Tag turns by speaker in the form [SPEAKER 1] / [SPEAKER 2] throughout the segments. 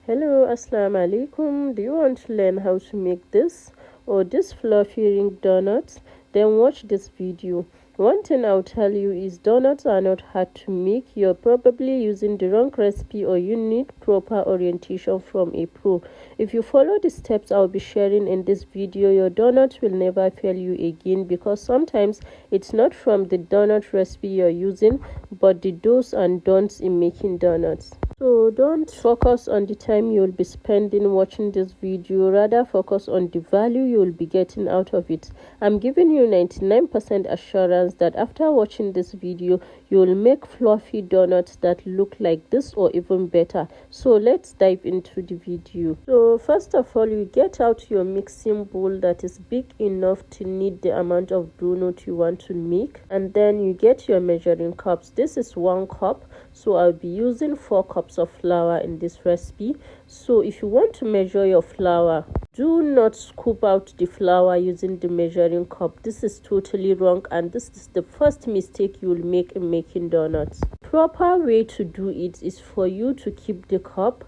[SPEAKER 1] Hello, assalamu alaikum. Do you want to learn how to make this or this fluffy ring donuts? Then watch this video. One thing I'll tell you is donuts are not hard to make. You're probably using the wrong recipe or you need proper orientation from a pro. If you follow the steps I'll be sharing in this video, your donuts will never fail you again, because sometimes it's not from the donut recipe you're using but the do's and don'ts in making donuts. So don't focus on the time you'll be spending watching this video, rather focus on the value you'll be getting out of it. I'm giving you 99% assurance that after watching this video, you'll make fluffy donuts that look like this or even better. So let's dive into the video. So first of all, you get out your mixing bowl that is big enough to knead the amount of donut you want to make, and then you get your measuring cups. This is 1 cup, so I'll be using 4 cups of flour in this recipe. So if you want to measure your flour, do not scoop out the flour using the measuring cup. This is totally wrong, and this is the first mistake you will make in making donuts. Proper way to do it is for you to keep the cup,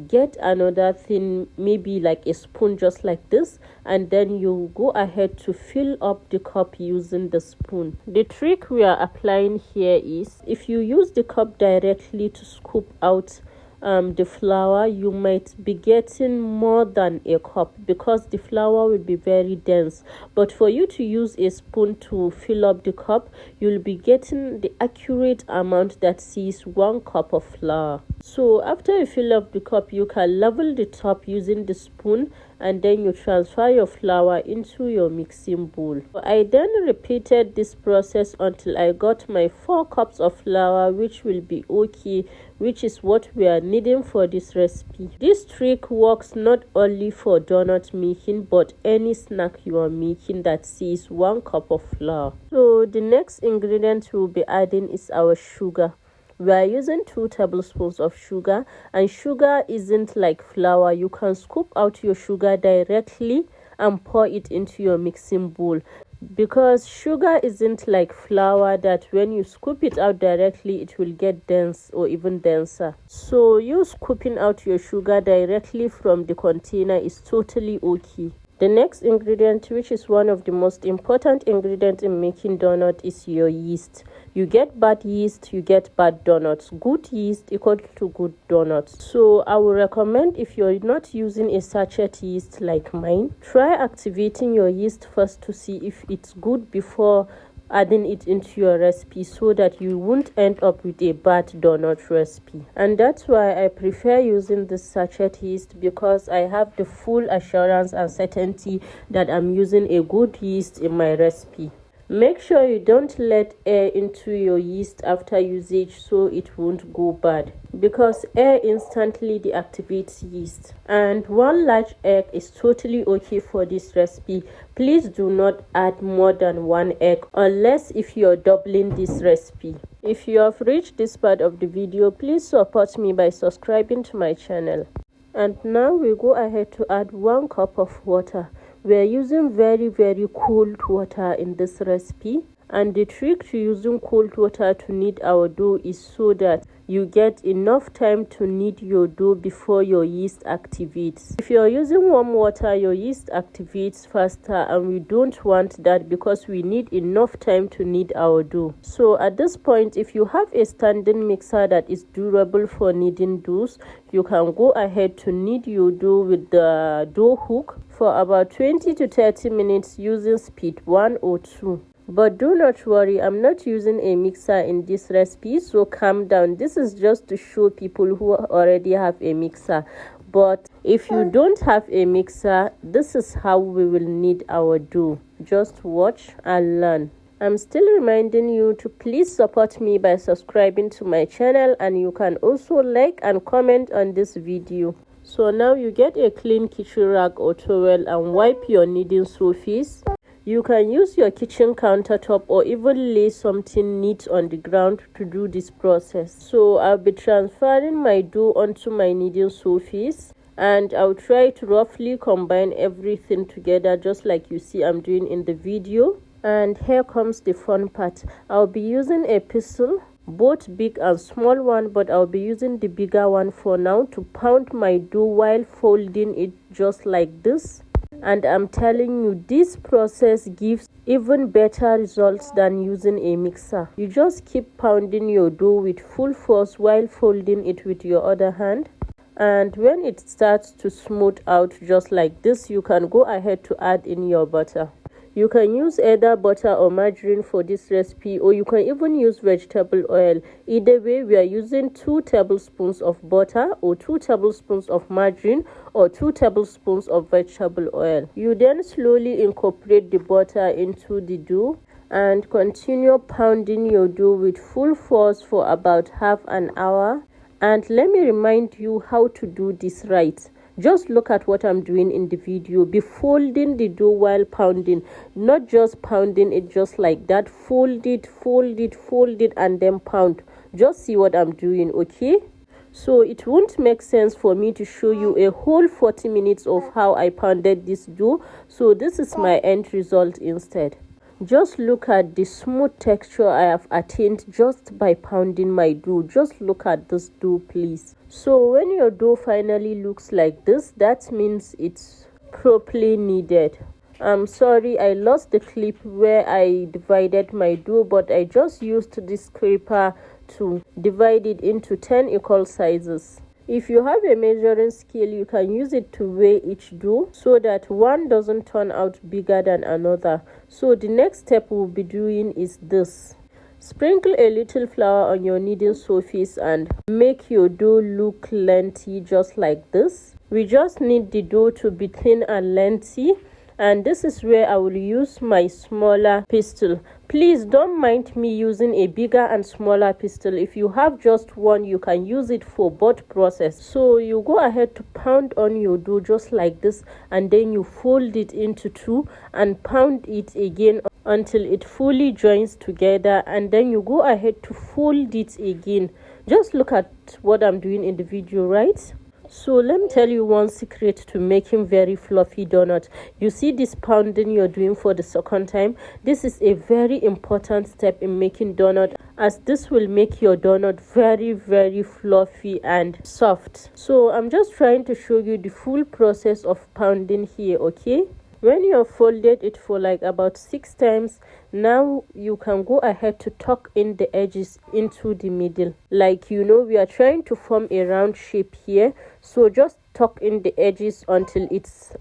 [SPEAKER 1] get another thing, maybe like a spoon just like this, and then you go ahead to fill up the cup using the spoon. The trick we are applying here is, if you use the cup directly to scoop out the flour, you might be getting more than a cup because the flour will be very dense. But for you to use a spoon to fill up the cup, you'll be getting the accurate amount that sees 1 cup of flour. So after you fill up the cup, you can level the top using the spoon, and then you transfer your flour into your mixing bowl. So I then repeated this process until I got my 4 cups of flour, which will be okay, which is what we are needing for this recipe. This trick works not only for donut making but any snack you are making that sees 1 cup of flour. So the next ingredient we'll be adding is our sugar. We are using 2 tablespoons of sugar, and sugar isn't like flour. You can scoop out your sugar directly and pour it into your mixing bowl, because sugar isn't like flour that when you scoop it out directly it will get dense or even denser. So you scooping out your sugar directly from the container is totally okay. The next ingredient, which is one of the most important ingredients in making donut, is your yeast. You get bad yeast, you get bad donuts. Good yeast equal to good donuts. So I would recommend, if you're not using a sachet yeast like mine, try activating your yeast first to see if it's good before adding it into your recipe, so that you won't end up with a bad donut recipe. And that's why I prefer using this sachet yeast, because I have the full assurance and certainty that I'm using a good yeast in my recipe. Make sure you don't let air into your yeast after usage so it won't go bad, because air instantly deactivates yeast. And 1 large egg is totally okay for this recipe. Please do not add more than 1 egg unless if you're doubling this recipe. If you have reached this part of the video, please support me by subscribing to my channel. And now we go ahead to add 1 cup of water. We are using very cold water in this recipe, and the trick to using cold water to knead our dough is so that you get enough time to knead your dough before your yeast activates. If you're using warm water, your yeast activates faster, and we don't want that because we need enough time to knead our dough. So at this point, if you have a standing mixer that is durable for kneading doughs, you can go ahead to knead your dough with the dough hook for about 20 to 30 minutes using speed 1 or 2. But do not worry, I'm not using a mixer in this recipe, so calm down. This is just to show people who already have a mixer. But if you don't have a mixer, this is how we will knead our dough. Just watch and learn. I'm still reminding you to please support me by subscribing to my channel, and you can also like and comment on this video. So now you get a clean kitchen rag or towel and wipe your kneading surface. You can use your kitchen countertop or even lay something neat on the ground to do this process. So I'll be transferring my dough onto my kneading surface, and I'll try to roughly combine everything together just like you see I'm doing in the video. And here comes the fun part. I'll be using a pestle both big and small one, but I'll be using the bigger one for now to pound my dough while folding it just like this. And I'm telling you, this process gives even better results than using a mixer. You just keep pounding your dough with full force while folding it with your other hand. And when it starts to smooth out just like this, you can go ahead to add in your butter. You can use either butter or margarine for this recipe, or you can even use vegetable oil. Either way, we are using 2 tablespoons of butter or 2 tablespoons of margarine or 2 tablespoons of vegetable oil. You then slowly incorporate the butter into the dough and continue pounding your dough with full force for about half an hour. And let me remind you how to do this right. Just look at what I'm doing in the video. Be folding the dough while pounding, not just pounding it just like that. Fold it, and then pound. Just see what I'm doing, okay? So it won't make sense for me to show you a whole 40 minutes of how I pounded this dough. So this is my end result instead. Just look at the smooth texture I have attained just by pounding my dough. Just look at this dough, please. So when your dough finally looks like this, that means it's properly kneaded. I'm sorry I lost the clip where I divided my dough, but I just used this scraper to divide it into 10 equal sizes. If you have a measuring scale, you can use it to weigh each dough so that one doesn't turn out bigger than another. So the next step we'll be doing is this. Sprinkle a little flour on your kneading surface and make your dough look lengthy just like this. We just need the dough to be thin and lengthy, and this is where I will use my smaller pestle. Please don't mind me using a bigger and smaller pestle. If you have just one, you can use it for both process. So you go ahead to pound on your dough just like this, and then you fold it into 2 and pound it again until it fully joins together, and then you go ahead to fold it again. Just look at what I'm doing in the video, right? So let me tell you one secret to making very fluffy donut. You see this pounding you're doing for the second time? This is a very important step in making donut, as this will make your donut very fluffy and soft. So I'm just trying to show you the full process of pounding here, okay? When you have folded it for like about 6 times, now you can go ahead to tuck in the edges into the middle. Like, you know, we are trying to form a round shape here, so just tuck in the edges until it's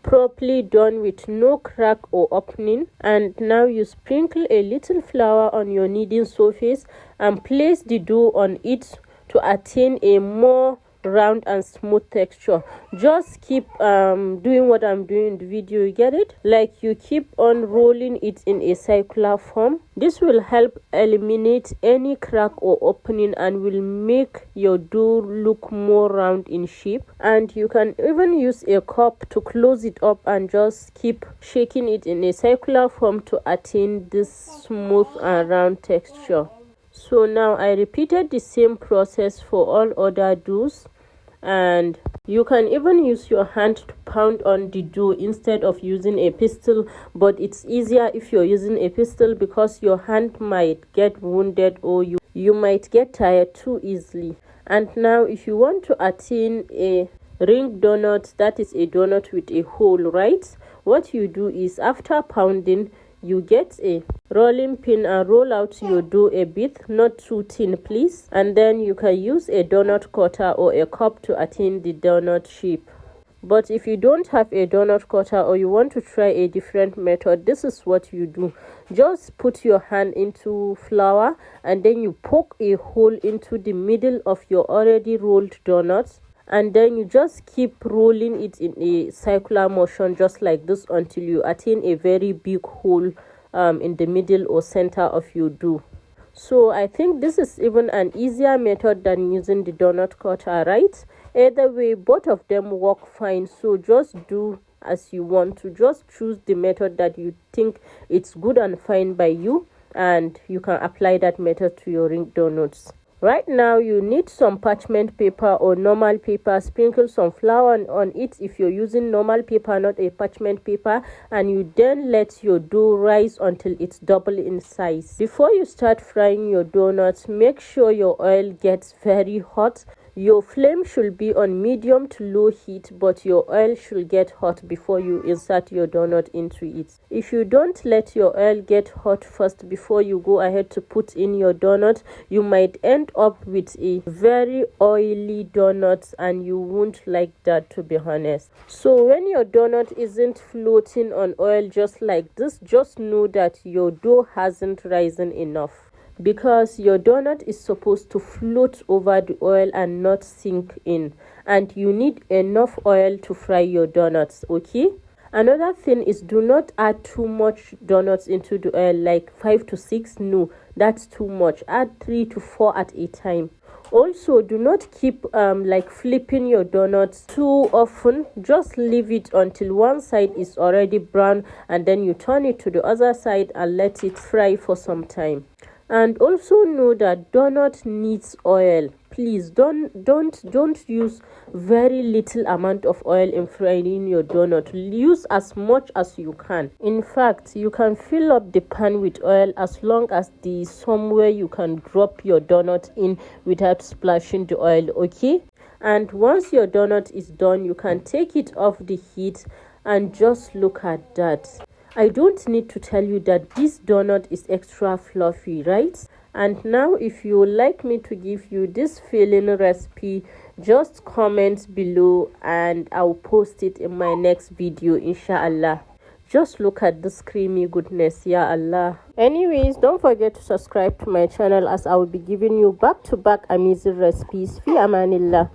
[SPEAKER 1] properly done with no crack or opening. And now you sprinkle a little flour on your kneading surface and place the dough on it to attain a more round and smooth texture. Just keep doing what I'm doing in the video, you get it? Like, you keep on rolling it in a circular form. This will help eliminate any crack or opening and will make your dough look more round in shape. And you can even use a cup to close it up and just keep shaking it in a circular form to attain this smooth and round texture. So now I repeated the same process for all other doughs, and you can even use your hand to pound on the dough instead of using a pestle, but it's easier if you're using a pestle because your hand might get wounded or you might get tired too easily. And now if you want to attain a ring donut, that is a donut with a hole, right? What you do is, after pounding, you get a rolling pin and roll out your dough a bit, not too thin please, and then you can use a donut cutter or a cup to attain the donut shape. But if you don't have a donut cutter or you want to try a different method, this is what you do. Just put your hand into flour and then you poke a hole into the middle of your already rolled donuts, and then you just keep rolling it in a circular motion just like this until you attain a very big hole in the middle or center of your dough. So I think this is even an easier method than using the donut cutter, right? Either way, both of them work fine, so just do as you want to. Just choose the method that you think it's good and fine by you, and you can apply that method to your ring donuts. Right now, you need some parchment paper or normal paper. Sprinkle some flour on it if you're using normal paper, not a parchment paper, and you then let your dough rise until it's double in size. Before you start frying your donuts, make sure your oil gets very hot. Your flame should be on medium to low heat, but your oil should get hot before you insert your donut into it. If you don't let your oil get hot first before you go ahead to put in your donut, you might end up with a very oily donut, and you won't like that, to be honest. So when your donut isn't floating on oil just like this, just know that your dough hasn't risen enough, because your donut is supposed to float over the oil and not sink in, and you need enough oil to fry your donuts. Okay, another thing is, do not add too much donuts into the oil, like 5 to 6. No, that's too much. Add 3 to 4 at a time. Also, do not keep flipping your donuts too often. Just leave it until one side is already brown, and then you turn it to the other side and let it fry for some time. And also know that donut needs oil. Please don't use very little amount of oil in frying your donut. Use as much as you can. In fact, you can fill up the pan with oil as long as there is somewhere you can drop your donut in without splashing the oil. Okay, and once your donut is done, you can take it off the heat and just look at that. I don't need to tell you that this donut is extra fluffy, right? And now, if you would like me to give you this filling recipe, just comment below and I'll post it in my next video, inshallah. Just look at this creamy goodness, ya Allah. Anyways, don't forget to subscribe to my channel, as I will be giving you back-to-back amazing recipes. Fi amanillah.